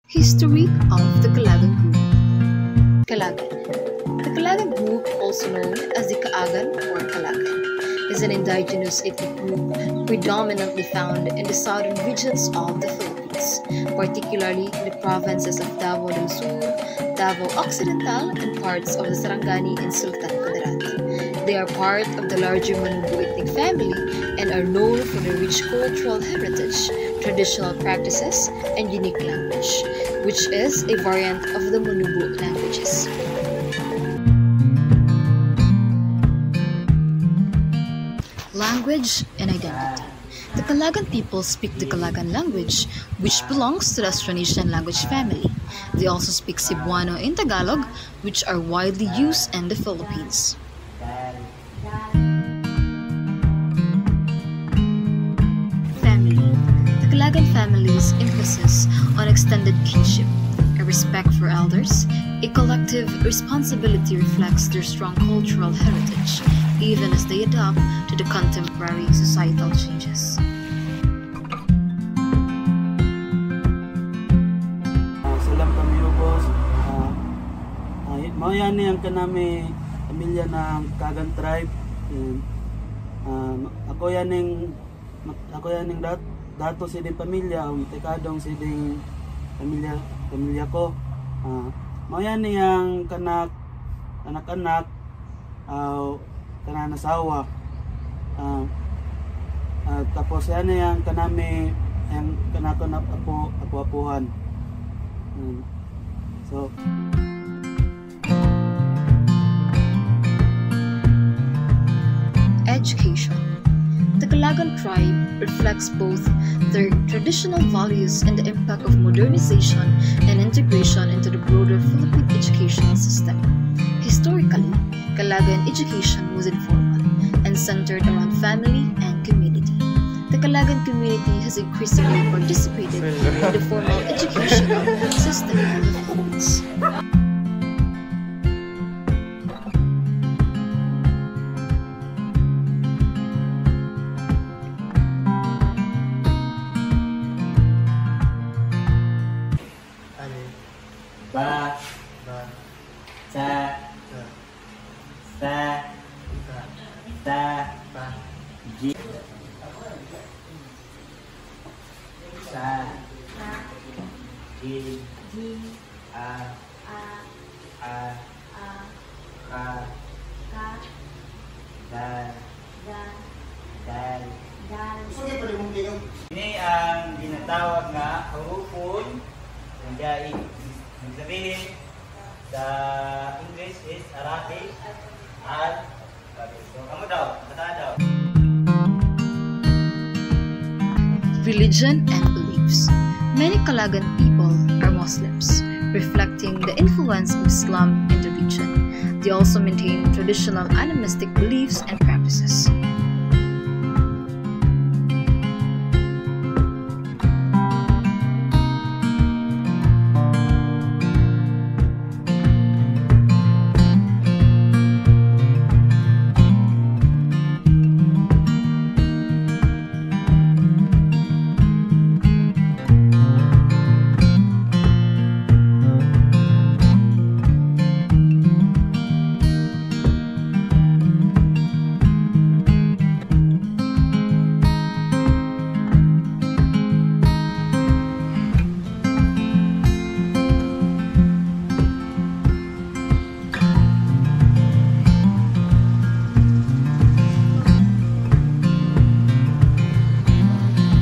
History of the Calagan Group. Calagan. The Calagan group, also known as the Kaagan or Calagan, is an indigenous ethnic group predominantly found in the southern regions of the Philippines, particularly in the provinces of Davao del Sur, Davao Occidental, and parts of the Sarangani and Sultan Kudarat. They are part of the larger Manubu ethnic family and are known for their rich cultural heritage, traditional practices, and unique language, which is a variant of the Manubu languages. Language and identity. The Calagan people speak the Calagan language, which belongs to the Austronesian language family. They also speak Cebuano and Tagalog, which are widely used in the Philippines. Family. The Calagan family's emphasis on extended kinship, a respect for elders, a collective responsibility reflects their strong cultural heritage, even as they adapt to the contemporary societal changes. Salam kami ubos. Mao yan ang kanami pamilya ng Kagan tribe. Ako yan ng dato si din pamilya, tekadong si din pamilya ko. Mao yan ang anak-anak kanang nasawa. Tapos yan yung kanami yung kanako na apo-apuhan. So Education. The Calagan tribe reflects both their traditional values and the impact of modernization and integration into the broader Philippine educational system. Historically, Calagan education was informal and centered around family and community. The Calagan community has increasingly participated in the formal educational system of the Philippines. Ini ang ginatawag na hurufon. Kaya ibig sabihin sa English is Arabic at so kamu daw, bata daw. Religion and beliefs. Many Calagan people are Muslims, reflecting the influence of Islam in the region. They also maintain traditional animistic beliefs and practices.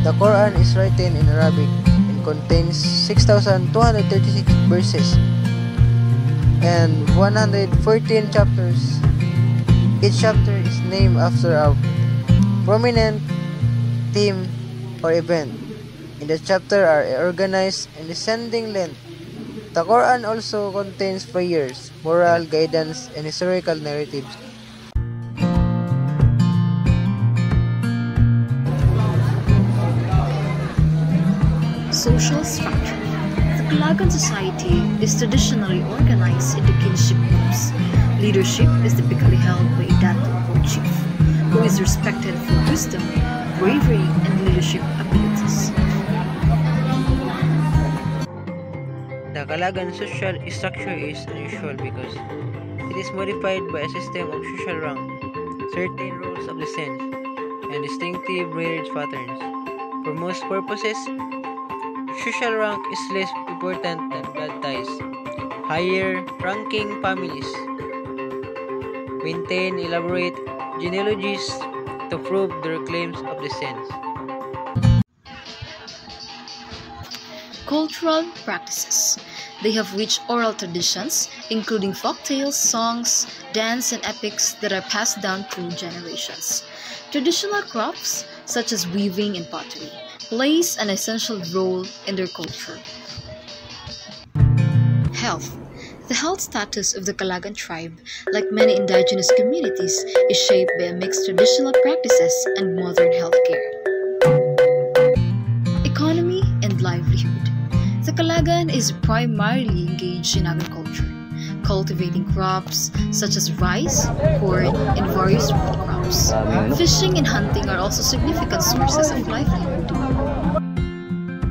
The Quran is written in Arabic and contains 6,236 verses and 114 chapters. Each chapter is named after a prominent theme or event. In the chapter are organized in descending length. The Quran also contains prayers, moral guidance, and historical narratives. Social structure. The Kalagan society is traditionally organized into kinship groups. Leadership is typically held by a dato or chief, who is respected for wisdom, bravery, and leadership abilities. The Kalagan social structure is unusual because it is modified by a system of social rank, certain rules of descent, and distinctive marriage patterns. For most purposes, social rank is less important than blood ties. Higher-ranking families maintain elaborate genealogies to prove their claims of descent. Cultural practices. They have rich oral traditions, including folk tales, songs, dance, and epics that are passed down through generations. Traditional crafts, such as weaving and pottery, plays an essential role in their culture. Health. The health status of the Kalagan tribe, like many indigenous communities, is shaped by a mixed traditional practices and modern healthcare. Economy and livelihood. The Kalagan is primarily engaged in agriculture, cultivating crops such as rice, corn, and various root crops. Fishing and hunting are also significant sources of livelihood.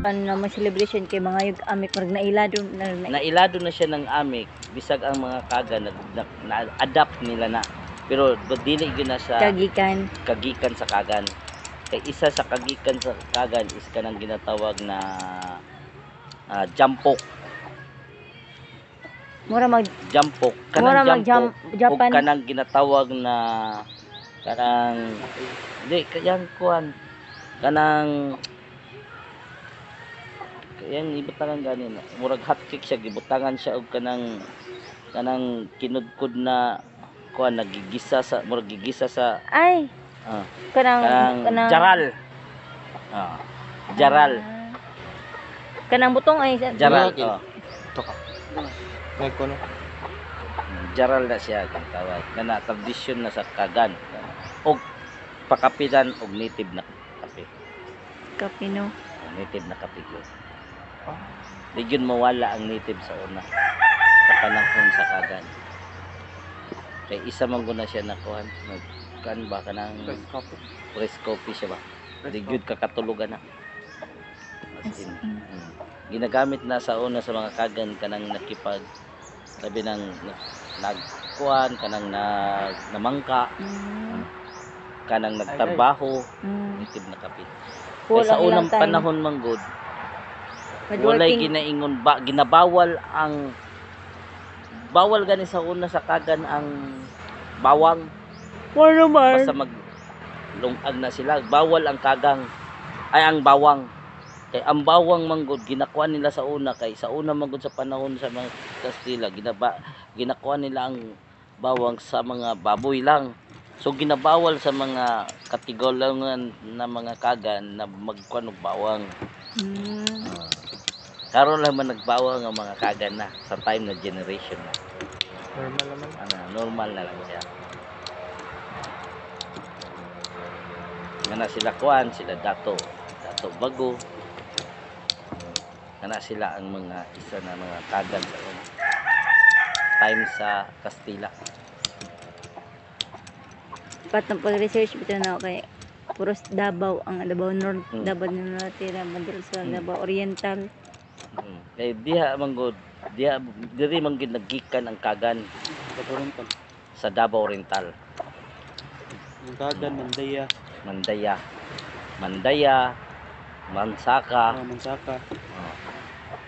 Ano naman celebration kay mga yung amik marag nailado na siya ng amik bisag ang mga kaga na-adapt nila na, pero dili gyud na sa kagikan sa kagan. Kay isa sa kagikan sa kagan is kanang ginatawag na jampok. Mura mag jampok, kanang jampok o kanang ginatawag na kanang di kayang kuan kanang yan ibutangan ganin murag hotcake siya, gibutangan siya og kanang kinudkod na kuan nagigisa sa murag gigisa sa ay kanang jaral jaral kanang butong ay jaral jaral na siya kung tawag na tradisyon na sa kagan og pakapitan og native na kape no native na kape yun. Di yun mawala ang native sa una sa panahon sa kagan. Kaya isa man guna siya nakuhan kan ba kanang press coffee siya ba? Di yun kakatulugan na. Ginagamit na sa una sa mga kagan kanang nakipag sabi ng nagkuhan kanang namangka kanang nagtrabaho native na kape. Kaya sa unang panahon man good walay ginaingon ba ginabawal ang bawal gani sa una sa kagan ang bawang basta maglungag na sila bawal ang kagang ay ang bawang kay ang bawang manggod ginakuha nila sa una kay sa una manggod sa panahon sa mga Kastila ginakuha nila ang bawang sa mga baboy lang so ginabawal sa mga katigolongan na mga kagan na magkuha og bawang. Karon lang man nagbawang ang mga kagan na sa time na generation na. Normal naman. Normal na lang siya. Ngana sila kuan, sila dato bago. Ngana sila ang mga isa na mga kagan sa time sa Kastila. patong pag-research bitaw na kay puros Davao ang Davao North, Davao na natira bandil sa Davao Oriental. Kay diha manggod diha diri man gid naggikan ang kagan sa Davao Oriental. Ang kagan Mandaya, Mansaka.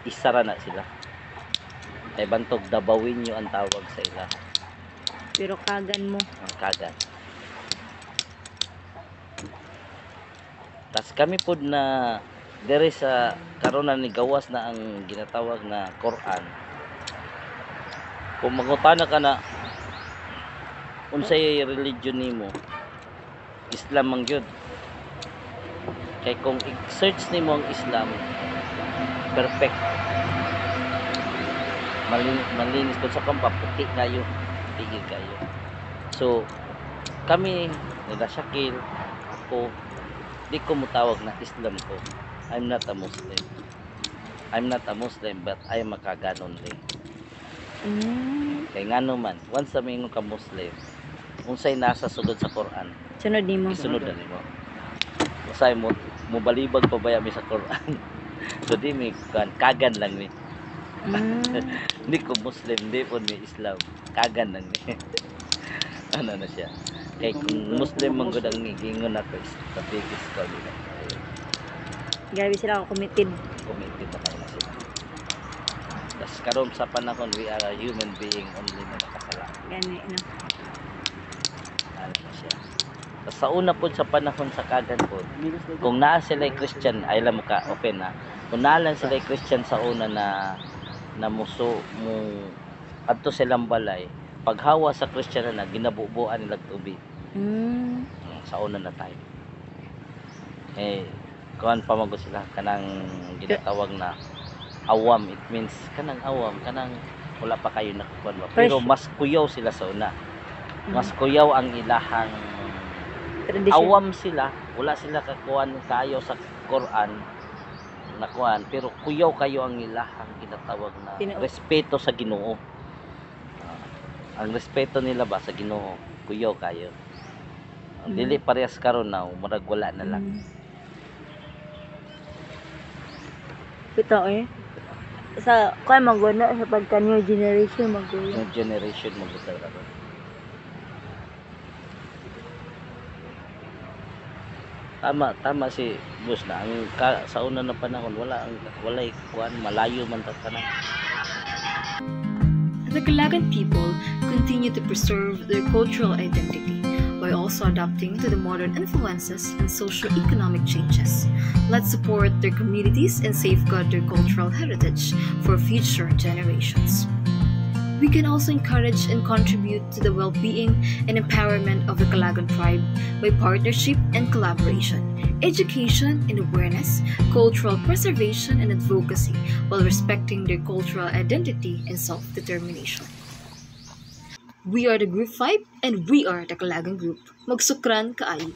Isa ra na sila. Kay bantog Dabawinyo ang tawag sa ila. Pero kagan mo. Ang kagan. Tas kami pod na dere sa karon na ni gawas na ang ginatawag na Quran. Kung mangutana ka na unsay religion nimo, Islam man gyud. Kay kung i-search nimo ang Islam, perfect. Malinis ko sa kampa, puti kayo, tigil kayo. So, kami, nila Shakil, ako, di ko mutawag na Islam ko. I'm not a Muslim. I'm not a Muslim, but I am a Kagan only. Kaya nga naman, once na mingon ka Muslim, unsay nasa sulod sa Quran, Sunod nimo. isunod na nimo. Usay mo balibag pa ba mi sa Quran. So di mi kagan lang ni. Hindi ko Muslim, hindi po mi Islam. Kagan lang ni. Ano na siya. Kay kung Muslim man gud ang gingon nato is the biggest call nila. Grabe sila ako committed. Committed na kayo na sila. Tas karon sa panahon, we are a human being only na nakasala. Gani, no? Ano na siya. Tas sa una po sa panahon sa kagan po, kung naa sila Christian, ay alam mo ka, open na. Kung naa lang sila Christian sa una na muso mo adto silang balay, paghawa sa Christian na ginabubuan nila tubig. Sa una na time. Kuan pa mago sila kanang ginatawag na awam. It means kanang awam, kanang wala pa kayo nakukuan ba. Pero mas kuyaw sila sa una. Mas kuyaw ang ilahang Tradition. awam sila, wala sila kakuan kayo sa Quran na kuan, pero kuyaw kayo ang ilahang ginatawag na respeto sa Ginoo. Ang respeto nila ba sa Ginoo, kuyaw kayo. Dili parehas karon na murag wala na lang. Bitaw sa kay maguna sa pagka new generation maguna. Yung generation mo gusto karon. Tama si boss na ang sa una na panahon walay kuan, malayo man ta tanan. The Kalagan people continue to preserve their cultural identity while also adapting to the modern influences and socio-economic changes. Let's support their communities and safeguard their cultural heritage for future generations. We can also encourage and contribute to the well-being and empowerment of the Kalagan tribe by partnership and collaboration, education and awareness, cultural preservation and advocacy, while respecting their cultural identity and self-determination. We are the Group 5 and we are the Kalagan Group. Magsukran kaayo.